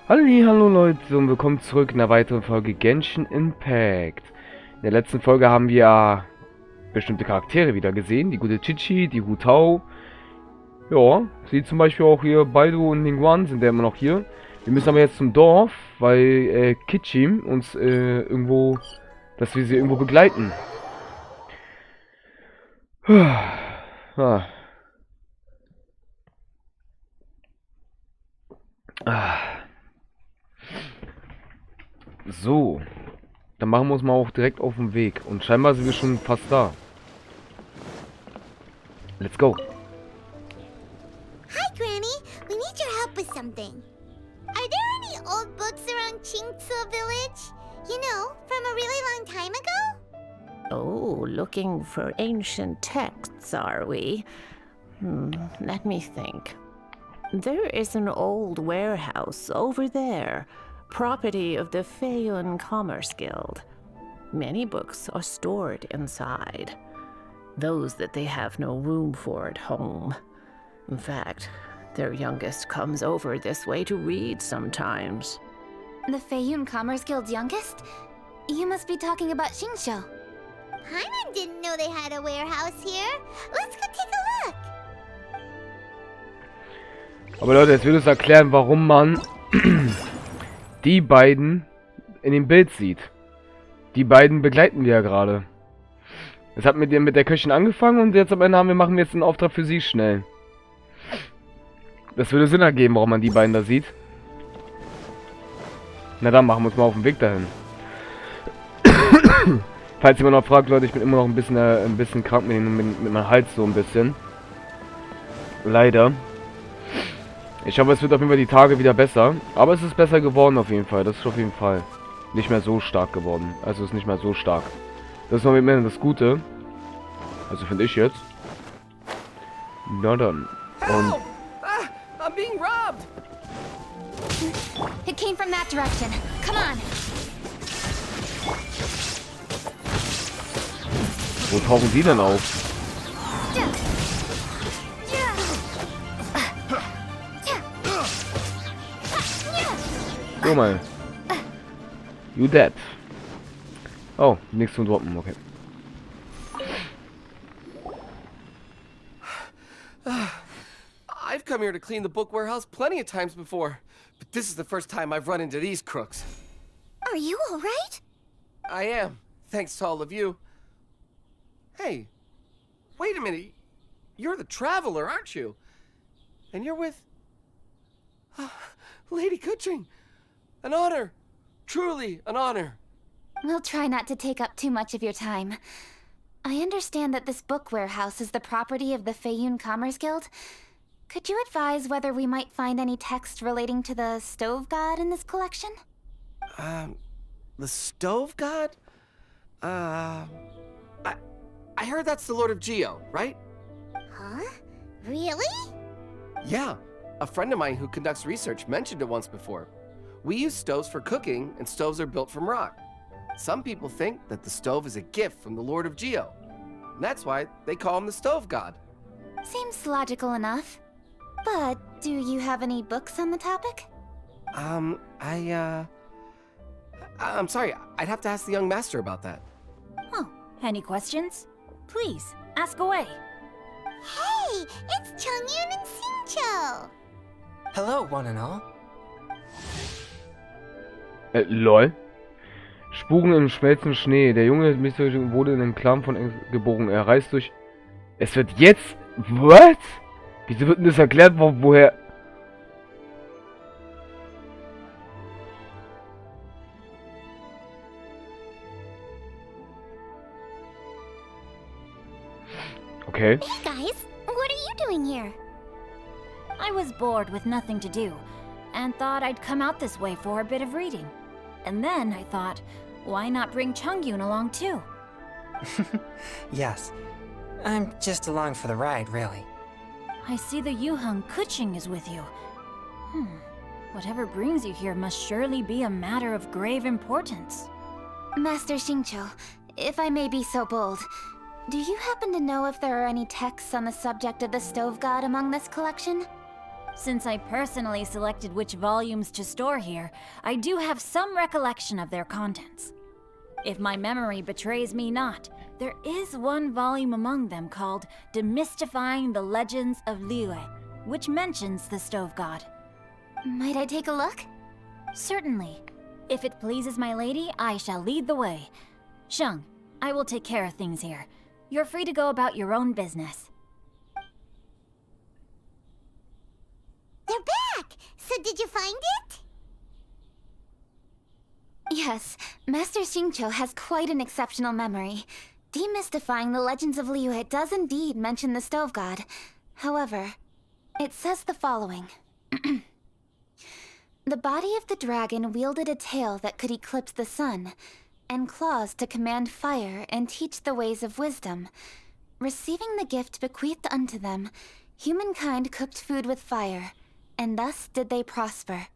Hallo Leute und willkommen zurück in einer weiteren Folge Genshin Impact. In der letzten Folge haben wir bestimmte Charaktere wieder gesehen. Die gute Chichi, die Hu Tao. Ja, sie zum Beispiel auch hier, Baidu und Ningguang sind ja immer noch hier. Wir müssen aber jetzt zum Dorf, weil Kichim uns irgendwo, dass wir sie irgendwo begleiten. Ah. So, dann machen wir uns mal auch direkt auf den Weg. Und scheinbar sind wir schon fast da. Let's go. Hi, Granny. We need your help with something. Are there any old books around Qingce Village? You know, from a really long time ago? Oh, looking for ancient texts, are we? Let me think. There is an old warehouse over there, property of the Feiyun Commerce Guild. Many books are stored inside, those that they have no room for at home. In fact, their youngest comes over this way to read sometimes. The Feiyun Commerce Guild's youngest? You must be talking about Xingqiu. Paimon didn't know they had a warehouse here. Let's go take a look. Aber Leute, jetzt will uns erklären, warum man die beiden in dem Bild sieht. Die beiden begleiten wir ja gerade. Es hat mit der Köchin angefangen und jetzt am Ende machen wir jetzt einen Auftrag für sie schnell. Das würde Sinn ergeben, warum man die beiden da sieht. Na dann, machen wir uns mal auf den Weg dahin. Falls jemand noch fragt, Leute, ich bin immer noch ein bisschen krank mit meinem Hals so ein bisschen. Leider. Ich hoffe, es wird auf jeden Fall die Tage wieder besser. Aber es ist besser geworden auf jeden Fall. Das ist auf jeden Fall nicht mehr so stark geworden. Also es ist nicht mehr so stark. Das ist noch mit mir das Gute. Also finde ich jetzt. Na dann. Und I'm being robbed! It came from that direction. Come on. wo tauchen die denn auf? So mal. You dead. Oh, nichts zum Droppen, okay. I've come here to clean the book warehouse plenty of times before, but this is the first time I've run into these crooks. Are you all right? I am, thanks to all of you. Hey, wait a minute. You're the traveler, aren't you? And you're with... Lady Kuching. An honor. Truly an honor. We'll try not to take up too much of your time. I understand that this book warehouse is the property of the Feiyun Commerce Guild. Could you advise whether we might find any text relating to the stove god in this collection? The stove god? I heard that's the Lord of Geo, right? Huh? Really? Yeah. A friend of mine who conducts research mentioned it once before. We use stoves for cooking, and stoves are built from rock. Some people think that the stove is a gift from the Lord of Geo. And that's why they call him the stove god. Seems logical enough. But do you have any books on the topic? I'm sorry, I'd have to ask the young master about that. Oh, any questions? Please, ask away. Hey, it's Chongyun and Xingqiu. Hello, one and all. Lol. Spuren im schmelzenden Schnee. Der Junge wurde in einem Clan von Engel geboren. Er reist durch... Es wird jetzt... What? Wieso wird denn das erklärt, woher... Okay. Hey guys, what are you doing here? I was bored with nothing to do, and thought I'd come out this way for a bit of reading. And then I thought, why not bring Chongyun along too? Yes. I'm just along for the ride, really. I see the Yuheng Kuching is with you. Whatever brings you here must surely be a matter of grave importance. Master Xingqiu, if I may be so bold, do you happen to know if there are any texts on the subject of the stove god among this collection? Since I personally selected which volumes to store here, I do have some recollection of their contents. If my memory betrays me not, there is one volume among them called Demystifying the Legends of Liyue, which mentions the Stove God. Might I take a look? Certainly. If it pleases my lady, I shall lead the way. Sheng, I will take care of things here. You're free to go about your own business. They're back! So did you find it? Yes, Master Xingqiu has quite an exceptional memory. Demystifying the Legends of Liyue does indeed mention the Stove God. However, it says the following. The body of the dragon wielded a tail that could eclipse the sun, and claws to command fire and teach the ways of wisdom. Receiving the gift bequeathed unto them, humankind cooked food with fire, and thus did they prosper.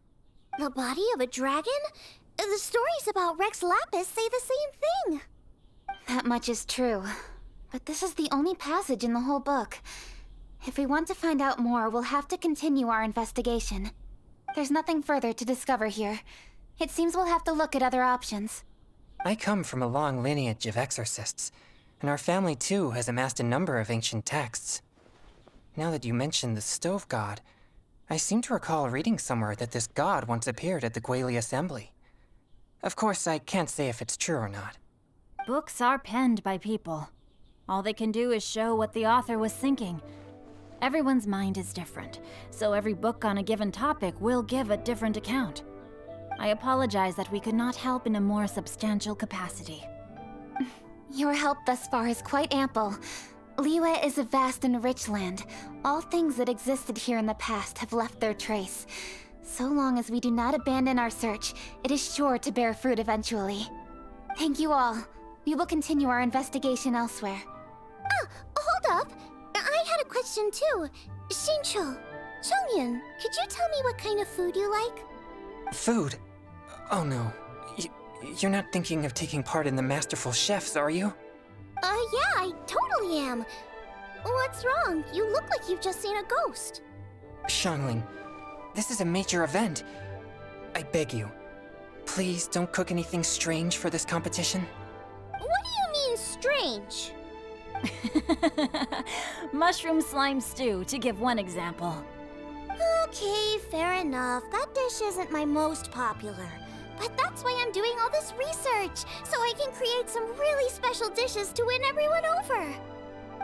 The body of a dragon? The stories about Rex Lapis say the same thing. That much is true, but this is the only passage in the whole book. If we want to find out more, we'll have to continue our investigation. There's nothing further to discover here. It seems we'll have to look at other options. I come from a long lineage of exorcists, and our family too has amassed a number of ancient texts. Now that you mention the Stove God, I seem to recall reading somewhere that this god once appeared at the Guili Assembly. Of course, I can't say if it's true or not. Books are penned by people. All they can do is show what the author was thinking. Everyone's mind is different, so every book on a given topic will give a different account. I apologize that we could not help in a more substantial capacity. Your help thus far is quite ample. Liyue is a vast and rich land. All things that existed here in the past have left their trace. So long as we do not abandon our search, it is sure to bear fruit eventually. Thank you all. We will continue our investigation elsewhere. Oh, hold up. I had a question too. Xingqiu, Chongyan, could you tell me what kind of food you like? Food? Oh no. You're not thinking of taking part in the Masterful Chefs, are you? Yeah, I totally am. What's wrong? You look like you've just seen a ghost. Xiangling, this is a major event. I beg you, please don't cook anything strange for this competition. What do you mean, strange? Mushroom slime stew, to give one example. Okay, fair enough. That dish isn't my most popular. But that's why I'm doing all this research, so I can create some really special dishes to win everyone over.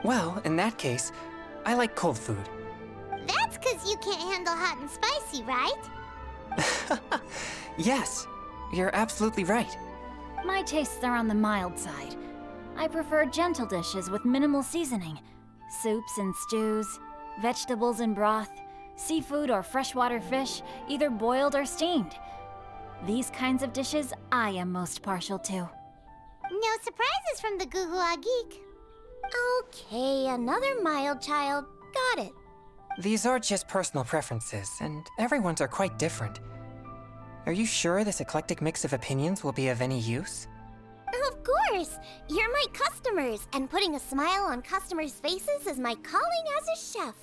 Well, in that case, I like cold food. That's because you can't handle hot and spicy, right? Yes, you're absolutely right. My tastes are on the mild side. I prefer gentle dishes with minimal seasoning. Soups and stews, vegetables and broth, seafood or freshwater fish, either boiled or steamed. These kinds of dishes I am most partial to. No surprises from the Gugua Geek. Okay, another mild child. Got it. These are just personal preferences, and everyone's are quite different. Are you sure this eclectic mix of opinions will be of any use? Of course! You're my customers, and putting a smile on customers' faces is my calling as a chef.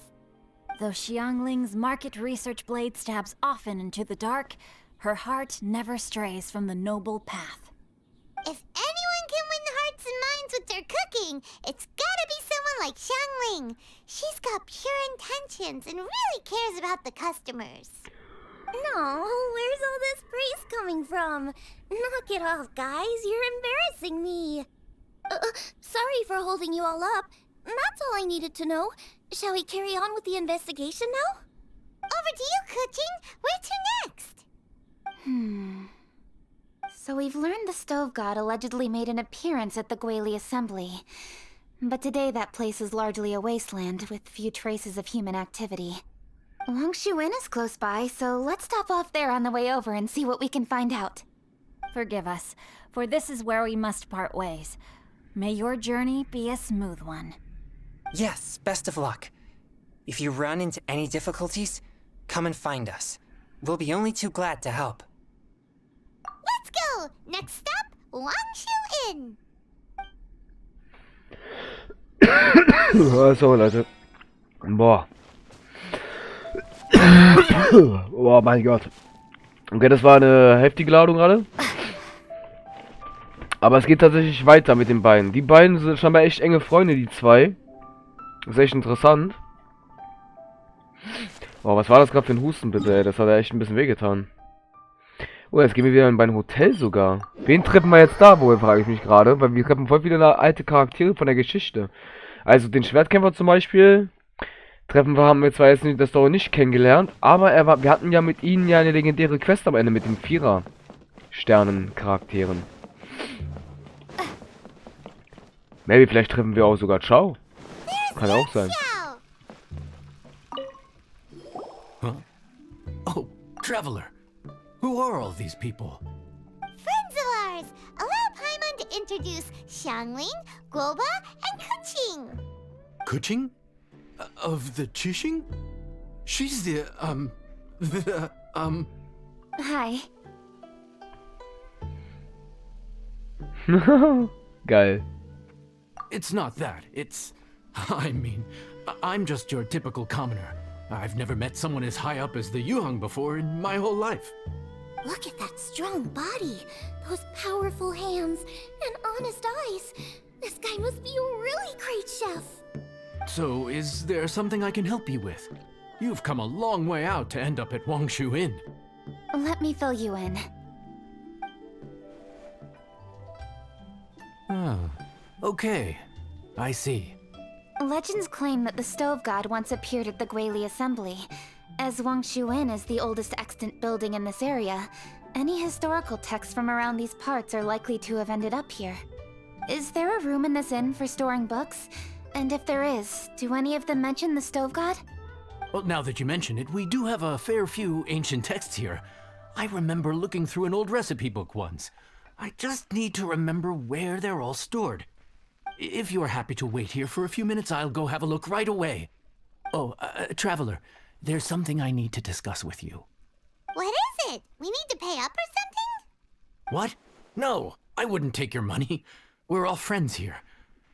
Though Xiangling's market research blade stabs often into the dark, her heart never strays from the noble path. If anyone can win the hearts and minds with their cooking, it's gotta be someone like Xiangling. She's got pure intentions and really cares about the customers. No, where's all this praise coming from? Knock it off, guys. You're embarrassing me. Sorry for holding you all up. That's all I needed to know. Shall we carry on with the investigation now? Over to you, Cooking. Where to next? So we've learned the Stove God allegedly made an appearance at the Guili Assembly. But today that place is largely a wasteland with few traces of human activity. Longshu Inn is close by, so let's stop off there on the way over and see what we can find out. Forgive us, for this is where we must part ways. May your journey be a smooth one. Yes, best of luck. If you run into any difficulties, come and find us. We'll be only too glad to help. Let's go! Next stop, Longshu Inn. So, Leute. Boah. Oh mein Gott. Okay, das war eine heftige Ladung gerade. Aber es geht tatsächlich weiter mit den beiden. Die beiden sind scheinbar echt enge Freunde, die zwei. Das ist echt interessant. Oh, was war das gerade für ein Husten, bitte, ey? Das hat ja echt ein bisschen wehgetan. Oh, jetzt gehen wir wieder in mein Hotel sogar. Wen treffen wir jetzt da wohl, frage ich mich gerade. Weil wir treffen voll wieder alte Charaktere von der Geschichte. Also den Schwertkämpfer zum Beispiel. Haben wir zwar jetzt nicht, das Story nicht kennengelernt. Aber wir hatten ja mit ihnen ja eine legendäre Quest am Ende mit den Vierer-Sternen-Charakteren. Maybe vielleicht treffen wir auch sogar Ciao. Kann ja auch sein. Huh? Oh, Traveler. Who are all these people? Friends of ours! Allow Paimon to introduce Xiangling, Guoba, and Kuching. Kuching? Of the Chishing? She's the, Hi. Geil. It's not that. It's... I mean, I'm just your typical commoner. I've never met someone as high up as the Yuhang before in my whole life. Look at that strong body, those powerful hands, and honest eyes. This guy must be a really great chef. So, is there something I can help you with? You've come a long way out to end up at Wangshu Inn. Let me fill you in. Ah, okay. I see. Legends claim that the Stove God once appeared at the Guili Assembly. As Wangshu Inn is the oldest extant building in this area, any historical texts from around these parts are likely to have ended up here. Is there a room in this inn for storing books? And if there is, do any of them mention the Stove God? Well, now that you mention it, we do have a fair few ancient texts here. I remember looking through an old recipe book once. I just need to remember where they're all stored. If you are happy to wait here for a few minutes, I'll go have a look right away. Oh, Traveler, there's something I need to discuss with you. What is it? We need to pay up or something? What? No, I wouldn't take your money. We're all friends here.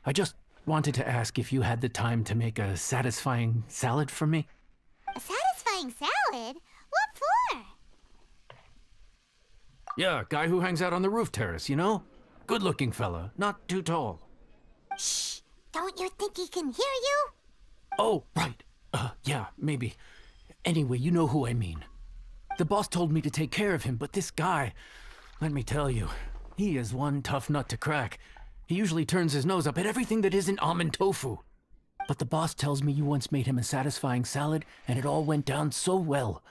I just wanted to ask if you had the time to make a satisfying salad for me. A satisfying salad? What for? Yeah, guy who hangs out on the roof terrace, you know? Good-looking fella, not too tall. Shh! Don't you think he can hear you? Oh, right. Yeah, maybe. Anyway, you know who I mean. The boss told me to take care of him, but this guy, let me tell you, he is one tough nut to crack. He usually turns his nose up at everything that isn't almond tofu. But the boss tells me you once made him a satisfying salad, and it all went down so well.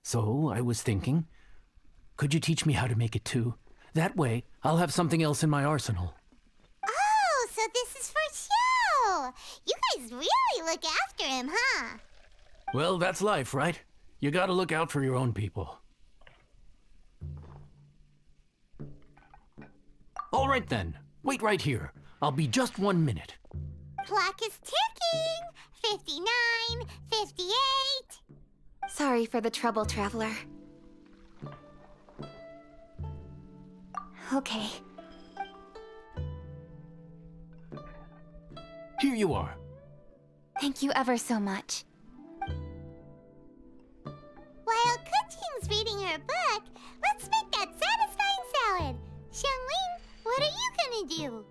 So I was thinking, could you teach me how to make it too? That way, I'll have something else in my arsenal. Oh, so this is for show! You guys really look after him, huh? Well, that's life, right? You gotta look out for your own people. All right then. Wait right here. I'll be just 1 minute. Clock is ticking! 59, 58... Sorry for the trouble, Traveler. Okay. Here you are. Thank you ever so much. While Kuching's reading her book, let's make that satisfying salad. Xiangling, what are you gonna do?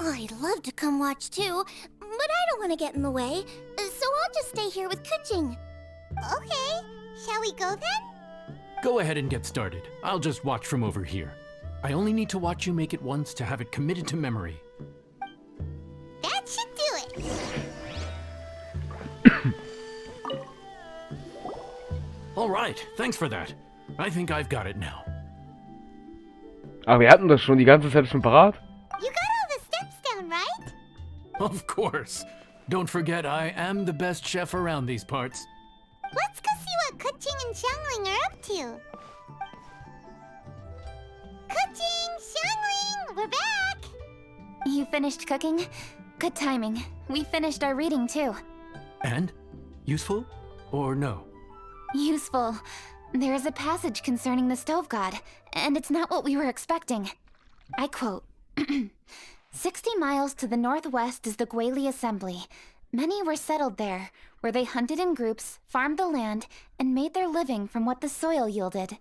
I'd love to come watch too, but I don't want to get in the way, so I'll just stay here with Kuching. Okay, shall we go then? Go ahead and get started. I'll just watch from over here. I only need to watch you make it once to have it committed to memory. That should do it. All right, thanks for that. I think I've got it now. Aber wir hatten das schon die ganze Zeit schon parat. You got all the steps down, right? Of course. Don't forget, I am the best chef around these parts. Let's go see what Kuching and Xiangling are up to. Kuching, Xiangling, we're back! You finished cooking? Good timing. We finished our reading too. And? Useful? Or no? Useful. There is a passage concerning the Stove God, and it's not what we were expecting. I quote, 60 miles to the northwest is the Guili Assembly. Many were settled there, where they hunted in groups, farmed the land, and made their living from what the soil yielded.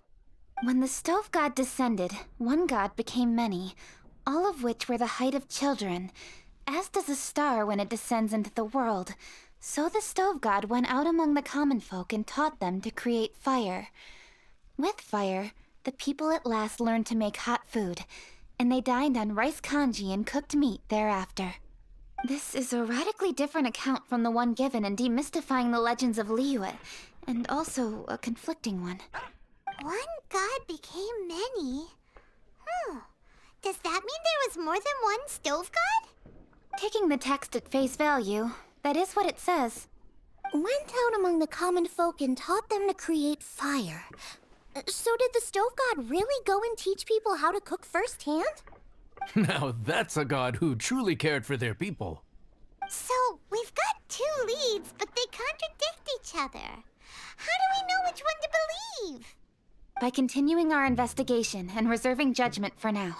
When the stove god descended, one god became many, all of which were the height of children. As does a star when it descends into the world, so the stove god went out among the common folk and taught them to create fire. With fire, the people at last learned to make hot food, and they dined on rice congee and cooked meat thereafter. This is a radically different account from the one given in Demystifying the Legends of Liyue, and also a conflicting one. One god became many? Does that mean there was more than one stove god? Taking the text at face value, that is what it says. Went out among the common folk and taught them to create fire. So did the stove god really go and teach people how to cook firsthand? Now that's a god who truly cared for their people. So, we've got two leads, but they contradict each other. How do we know which one to believe? By continuing our investigation and reserving judgment for now.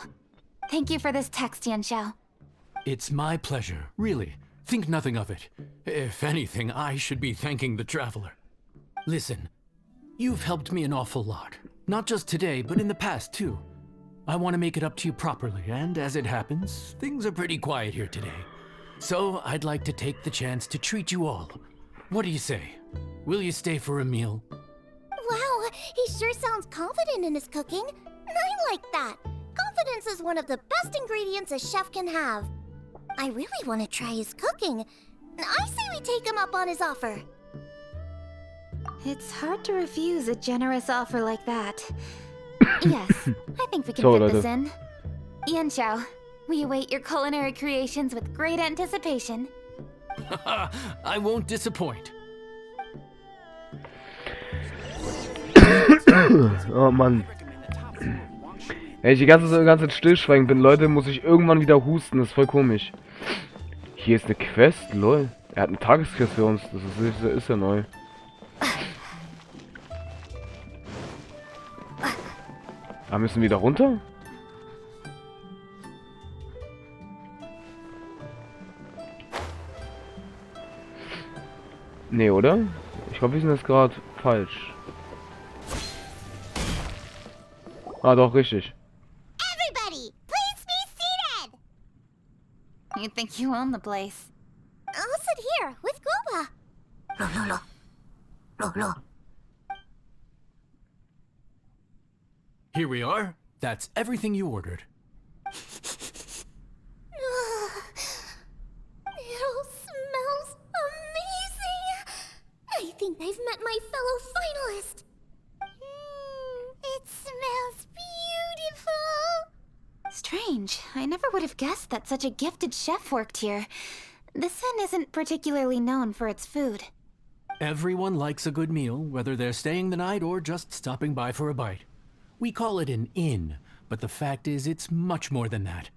Thank you for this text, Yanxiao. It's my pleasure, really. Think nothing of it. If anything, I should be thanking the traveler. Listen, you've helped me an awful lot. Not just today, but in the past, too. I want to make it up to you properly, and as it happens, things are pretty quiet here today. So I'd like to take the chance to treat you all. What do you say? Will you stay for a meal? Wow, he sure sounds confident in his cooking. I like that. Confidence is one of the best ingredients a chef can have. I really want to try his cooking. I say we take him up on his offer. It's hard to refuse a generous offer like that. Yes, I think we can So, fit this Leute. in. Yanxiao, we await your culinary creations with great anticipation. I won't disappoint. Oh Mann. Wenn ich die ganze Zeit stillschweigen bin, Leute, muss ich irgendwann wieder husten. Das ist voll komisch. Hier ist eine Quest, lol. Er hat eine Tagesquest für uns. Das ist ja neu. Ah, müssen wir wieder runter? Nee, oder? Ich glaube, wir sind jetzt gerade falsch. Ah, doch, richtig. Everybody, please be seated! You think you own the place. I'll sit here with Guoba. Here we are. That's everything you ordered. It all smells amazing. I think I've met my fellow finalist. It smells beautiful. Strange. I never would have guessed that such a gifted chef worked here. This inn isn't particularly known for its food. Everyone likes a good meal, whether they're staying the night or just stopping by for a bite. We call it an inn, but the fact is it's much more than that.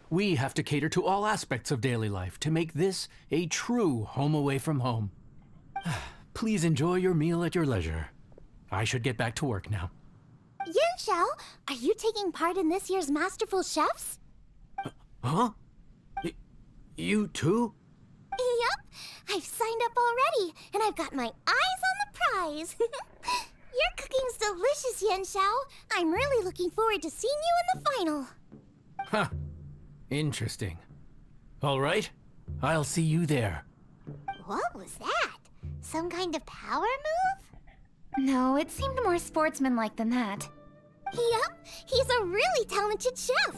We have to cater to all aspects of daily life to make this a true home away from home. Please enjoy your meal at your leisure. I should get back to work now. Yanxiao, are you taking part in this year's Masterful Chefs? Huh? You too? Yep, I've signed up already, and I've got my eyes on the prize. Your cooking's delicious, Yanxiao. I'm really looking forward to seeing you in the final. Huh. Interesting. All right, I'll see you there. What was that? Some kind of power move? No, it seemed more sportsmanlike than that. Yep, he's a really talented chef.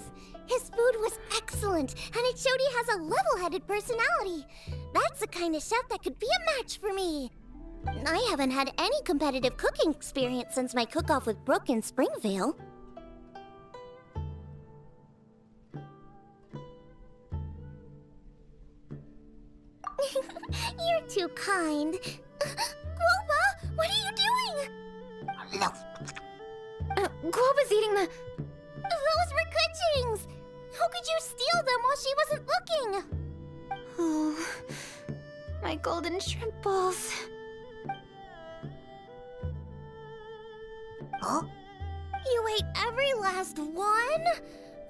His food was excellent, and it showed he has a level-headed personality. That's the kind of chef that could be a match for me. I haven't had any competitive cooking experience since my cook-off with Brooke in Springvale. You're too kind. Guoba, what are you doing? Guoba's eating the... Those were Kuchings! How could you steal them while she wasn't looking? Oh, my golden shrimp balls. Huh? You ate every last one?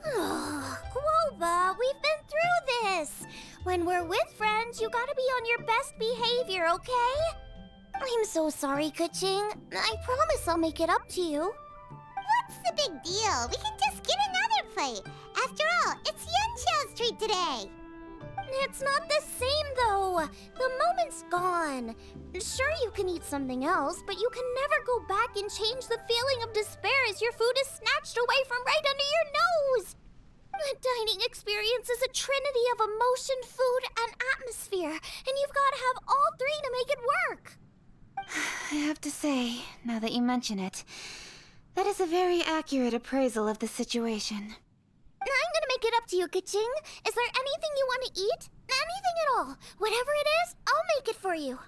Guoba, we've been through this. When we're with friends, you gotta be on your best behavior, okay? I'm so sorry, Kuching. I promise I'll make it up to you. What's the big deal? We can just get another plate. After all, it's Yunxiao's treat today. It's not the same, though. The moment's gone. Sure, you can eat something else, but you can never go back and change the feeling of despair as your food is snatched away from right under your nose. The dining experience is a trinity of emotion, food, and atmosphere, and you've got to have all three to make it work. I have to say, now that you mention it, that is a very accurate appraisal of the situation. I'm gonna make it up to you, Kaching. Is there anything you want to eat? Anything at all. Whatever it is, I'll make it for you.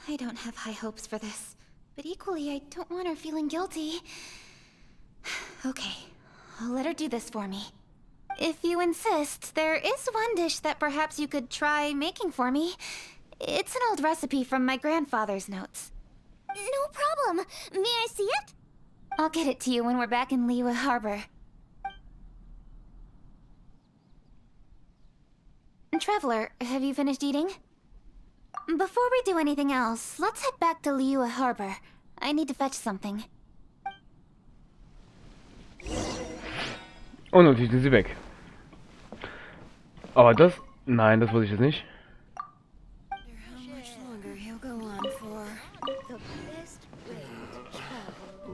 I don't have high hopes for this, but equally I don't want her feeling guilty. Okay, I'll let her do this for me. If you insist, there is one dish that perhaps you could try making for me. It's an old recipe from my grandfather's notes. No problem. May I see it? I'll get it to you when we're back in Liyue Harbor. Traveler, have you finished eating? Before we do anything else, let's head back to Liyue Harbor. I need to fetch something. Und natürlich sind sie weg. Aber das... Nein, das wollte ich jetzt nicht.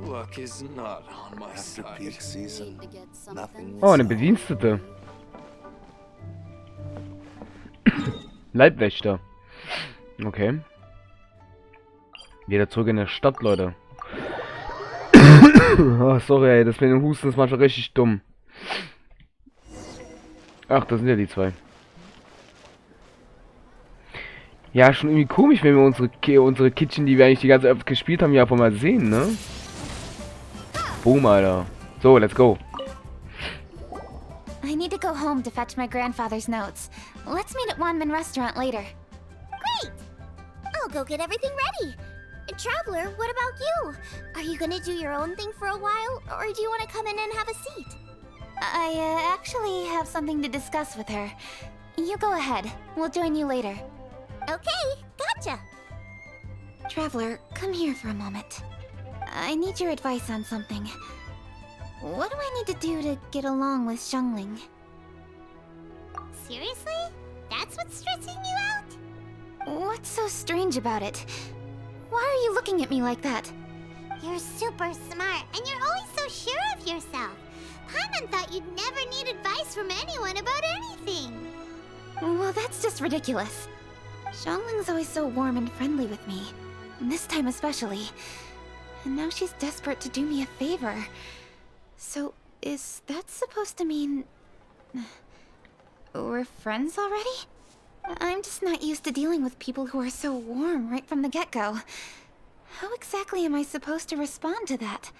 Luck is not on my side. Peak season. Nothing. Oh, eine Bedienstete. Leibwächter. Okay. Wieder zurück in der Stadt, Leute. Oh, sorry, ey, das mit dem Husten ist manchmal richtig dumm. Ach, das sind ja die zwei. Ja, schon irgendwie komisch, wenn wir unsere Kitchen, die wir eigentlich die ganze Zeit gespielt haben, ja einfach mal sehen, ne? Boom, Alter. So, let's go. I need to go home to fetch my grandfather's notes. Let's meet at Wanman Restaurant later. Great! I'll go get everything ready. Traveler, what about you? Are you gonna do your own thing for a while, or do you want to come in and have a seat? I actually have something to discuss with her. You go ahead. We'll join you later. Okay, gotcha. Traveler, come here for a moment. I need your advice on something. What do I need to do to get along with Xiangling? Seriously? That's what's stressing you out? What's so strange about it? Why are you looking at me like that? You're super smart, and you're always so sure of yourself. Paimon thought you'd never need advice from anyone about anything. Well, that's just ridiculous. Xiangling's always so warm and friendly with me. This time especially. And now she's desperate to do me a favor. So, is that supposed to mean... we're friends already? I'm just not used to dealing with people who are so warm right from the get-go. How exactly am I supposed to respond to that?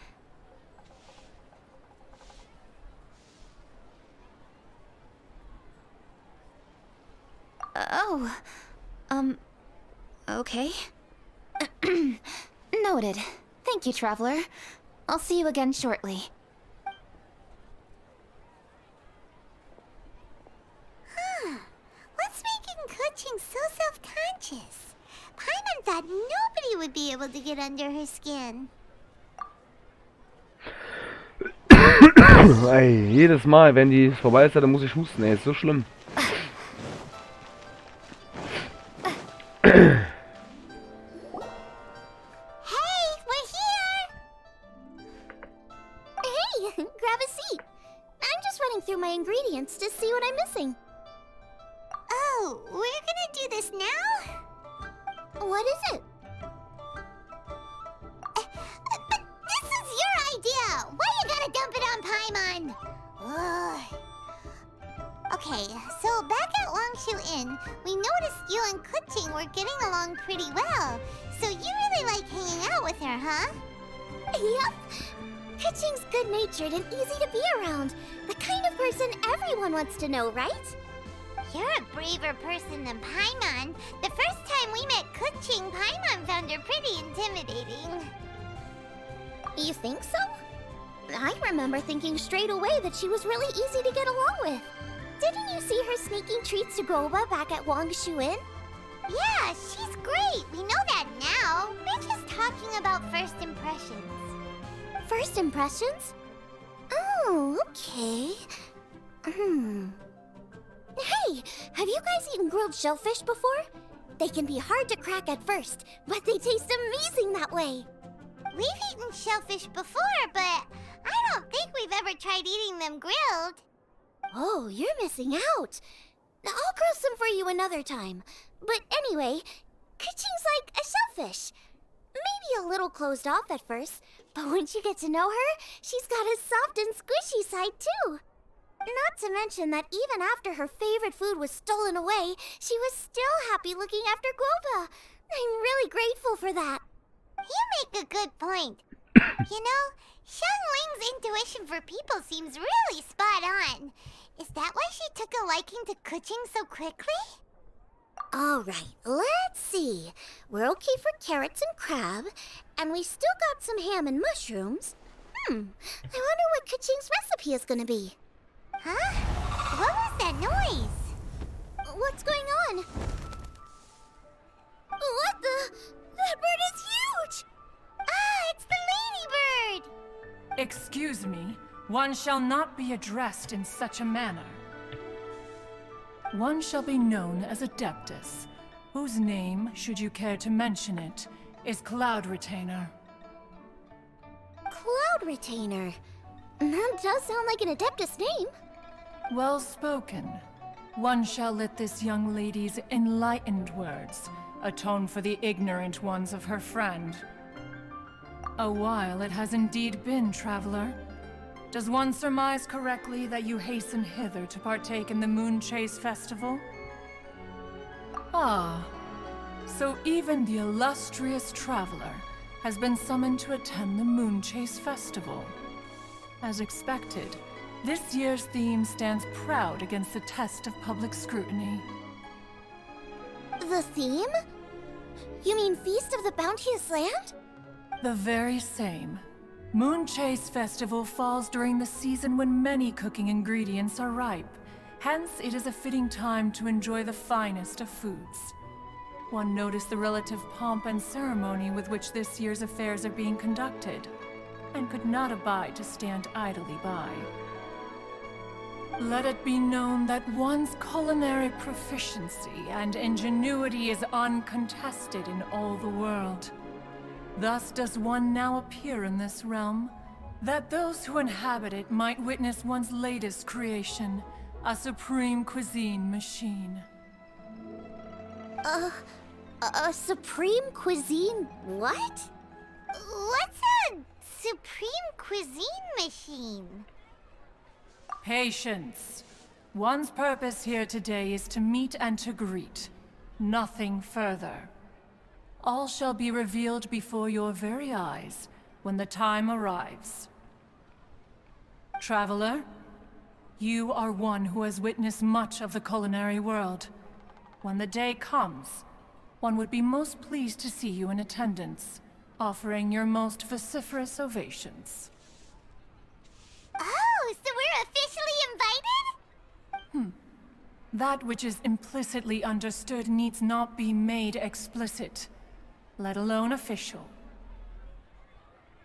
Oh, okay. Noted. Thank you, Traveler. I'll see you again shortly. What's making Kuching so self-conscious? Paimon thought nobody would be able to get under her skin. Ey, jedes Mal, wenn die vorbei ist, dann muss ich husten, ey, ist so schlimm. Grab a seat. I'm just running through my ingredients to see what I'm missing. Oh, we're gonna do this now? What is it? But this is your idea! Why you gotta dump it on Paimon? Ugh. Okay, so back at Longshu Inn, we noticed you and Kuching were getting along pretty well. So you really like hanging out with her, huh? Yep. Kuching's good-natured and easy to be around. The kind of person everyone wants to know, right? You're a braver person than Paimon. The first time we met Kuching, Paimon found her pretty intimidating. You think so? I remember thinking straight away that she was really easy to get along with. Didn't you see her sneaking treats to Groba back at Wangshu Inn? Yeah, she's great. We know that now. We're just talking about first impressions. First impressions? Oh, okay. Hey, have you guys eaten grilled shellfish before? They can be hard to crack at first, but they taste amazing that way. We've eaten shellfish before, but I don't think we've ever tried eating them grilled. Oh, you're missing out. I'll grill some for you another time. But anyway, Kuching's like a shellfish. Maybe a little closed off at first, but once you get to know her, she's got a soft and squishy side too. Not to mention that even after her favorite food was stolen away, she was still happy looking after Groba. I'm really grateful for that. You make a good point. You know, Xiangling's intuition for people seems really spot on. Is that why she took a liking to Kuching so quickly? Alright, let's see. We're okay for carrots and crab, and we still got some ham and mushrooms. I wonder what Kuching's recipe is gonna be. Huh? What was that noise? What's going on? What the? That bird is huge! Ah, it's the ladybird! Excuse me, one shall not be addressed in such a manner. One shall be known as Adeptus, whose name, should you care to mention it, is Cloud Retainer. Cloud Retainer? That does sound like an Adeptus name. Well spoken. One shall let this young lady's enlightened words atone for the ignorant ones of her friend. A while it has indeed been, traveler. Does one surmise correctly that you hasten hither to partake in the Moon Chase Festival? Ah, so even the illustrious traveler has been summoned to attend the Moon Chase Festival. As expected, this year's theme stands proud against the test of public scrutiny. The theme? You mean Feast of the Bounteous Land? The very same. Moon Chase Festival falls during the season when many cooking ingredients are ripe. Hence, it is a fitting time to enjoy the finest of foods. One noticed the relative pomp and ceremony with which this year's affairs are being conducted, and could not abide to stand idly by. Let it be known that one's culinary proficiency and ingenuity is uncontested in all the world. Thus does one now appear in this realm, that those who inhabit it might witness one's latest creation, a supreme cuisine machine. A supreme cuisine what? What's a supreme cuisine machine? Patience. One's purpose here today is to meet and to greet. Nothing further. All shall be revealed before your very eyes when the time arrives. Traveler, you are one who has witnessed much of the culinary world. When the day comes, one would be most pleased to see you in attendance, offering your most vociferous ovations. Oh, so we're officially invited? That which is implicitly understood needs not be made explicit, let alone official.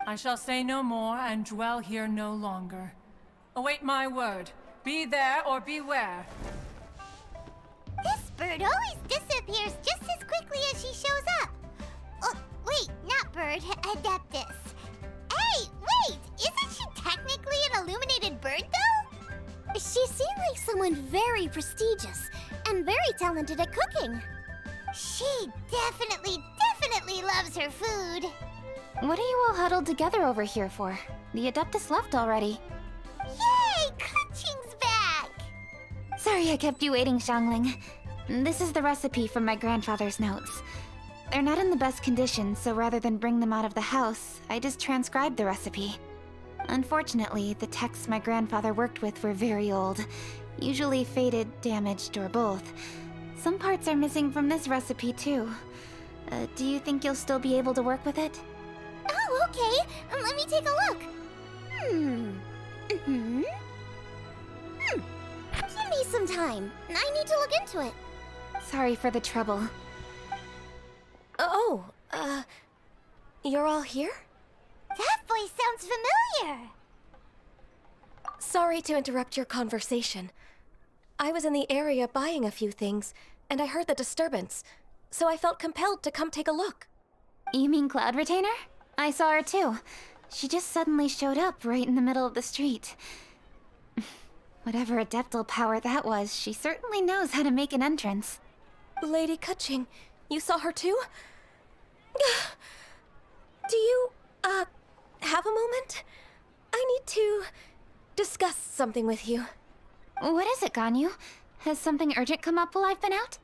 I shall say no more and dwell here no longer. Await my word. Be there or beware. This bird always disappears just as quickly as she shows up. Oh, wait, not bird, Adeptus. Hey, wait, isn't she technically an illuminated bird, though? She seemed like someone very prestigious and very talented at cooking. She definitely loves her food. What are you all huddled together over here for? The Adeptus left already. Yay, Kuching's back! Sorry I kept you waiting, Xiangling. This is the recipe from my grandfather's notes. They're not in the best condition, so rather than bring them out of the house, I just transcribed the recipe. Unfortunately, the texts my grandfather worked with were very old, usually faded, damaged, or both. Some parts are missing from this recipe, too. Do you think you'll still be able to work with it? Oh, okay. Let me take a look. Give me some time. I need to look into it. Sorry for the trouble. Oh, you're all here? That voice sounds familiar. Sorry to interrupt your conversation. I was in the area buying a few things, and I heard the disturbance, so I felt compelled to come take a look. You mean Cloud Retainer? I saw her too. She just suddenly showed up right in the middle of the street. Whatever adeptal power that was, she certainly knows how to make an entrance. Lady Kutching, you saw her too? Do you, have a moment? I need to discuss something with you. What is it, Ganyu? Has something urgent come up while I've been out?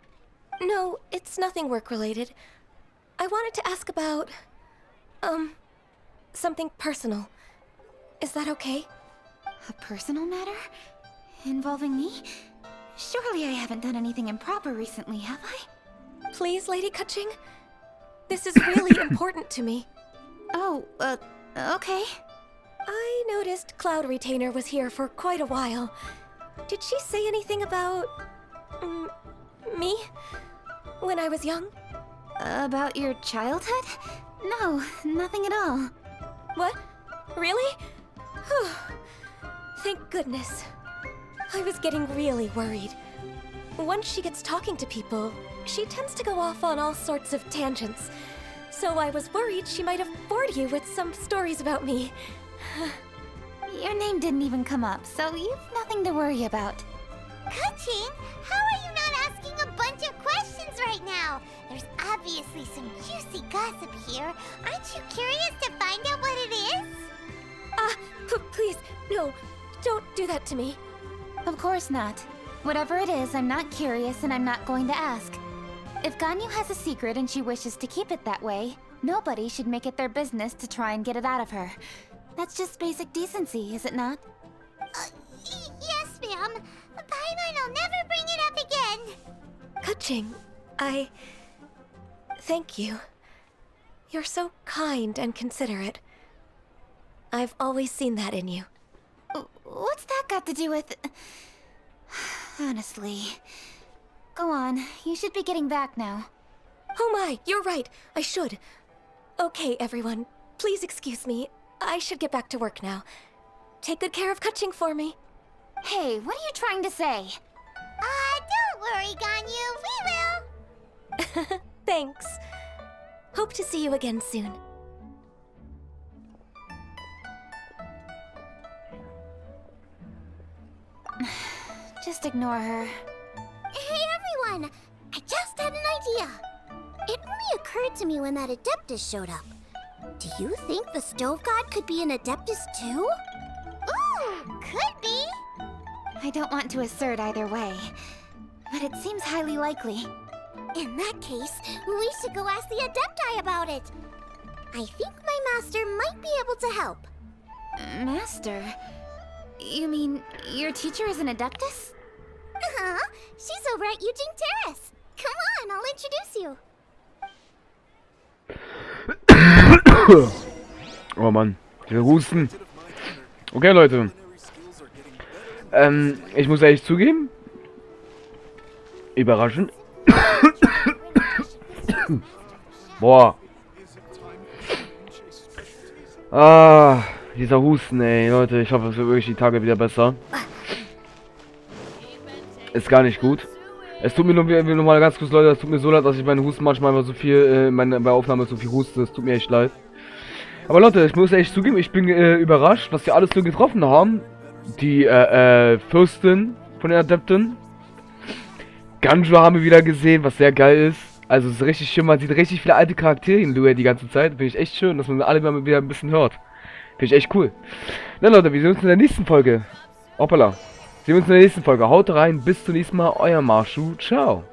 No, it's nothing work-related. I wanted to ask about, something personal. Is that okay? A personal matter? Involving me? Surely I haven't done anything improper recently, have I? Please, Lady Kutching? This is really important to me. Oh, okay. I noticed Cloud Retainer was here for quite a while. Did she say anything about... me? When I was young? About your childhood? No, nothing at all. What? Really? Whew. Thank goodness. I was getting really worried. Once she gets talking to people, she tends to go off on all sorts of tangents. So I was worried she might have bored you with some stories about me. Your name didn't even come up, so you've nothing to worry about. Kutching, how are you not asking a bunch of questions right now? There's obviously some juicy gossip here. Aren't you curious to find out what it is? Please, no, don't do that to me. Of course not. Whatever it is, I'm not curious and I'm not going to ask. If Ganyu has a secret and she wishes to keep it that way, nobody should make it their business to try and get it out of her. That's just basic decency, is it not? Yes, ma'am. Paimon will never bring it up again. Kutching, thank you. You're so kind and considerate. I've always seen that in you. What's that got to do with... Honestly. Go on, you should be getting back now. Oh my, you're right, I should. Okay, everyone, please excuse me. I should get back to work now. Take good care of Kutching for me. Hey, what are you trying to say? Don't worry, Ganyu, we will. Thanks. Hope to see you again soon. Just ignore her. Hey everyone! I just had an idea. It only occurred to me when that Adeptus showed up. Do you think the Stove God could be an Adeptus too? Ooh, could be. I don't want to assert either way, but it seems highly likely. In that case, we should go ask the Adepti about it. I think my master might be able to help. Master? You mean your teacher is an Adeptus? Uh-huh. She's over at Yujing Terrace. Come on, I'll introduce you. Oh Mann, ich will husten. Okay, Leute. Ich muss ehrlich zugeben. Überraschend. Boah. Dieser Husten, ey, Leute. Ich hoffe, es wird wirklich die Tage wieder besser. Ist gar nicht gut. Es tut mir nur mal ganz kurz, Leute, es tut mir so leid, dass ich meinen Husten manchmal immer so viel, bei Aufnahme so viel huste. Es tut mir echt leid. Aber Leute, ich muss echt zugeben, ich bin überrascht, was die alles so getroffen haben. Die Fürstin von den Adepten. Ganju haben wir wieder gesehen, was sehr geil ist. Also es ist richtig schön, man sieht richtig viele alte Charaktere in Lua die ganze Zeit. Finde ich echt schön, dass man alle mal wieder ein bisschen hört. Finde ich echt cool. Na Leute, wir sehen uns in der nächsten Folge. Hoppala. Sehen wir uns in der nächsten Folge. Haut rein, bis zum nächsten Mal, euer Masho. Ciao.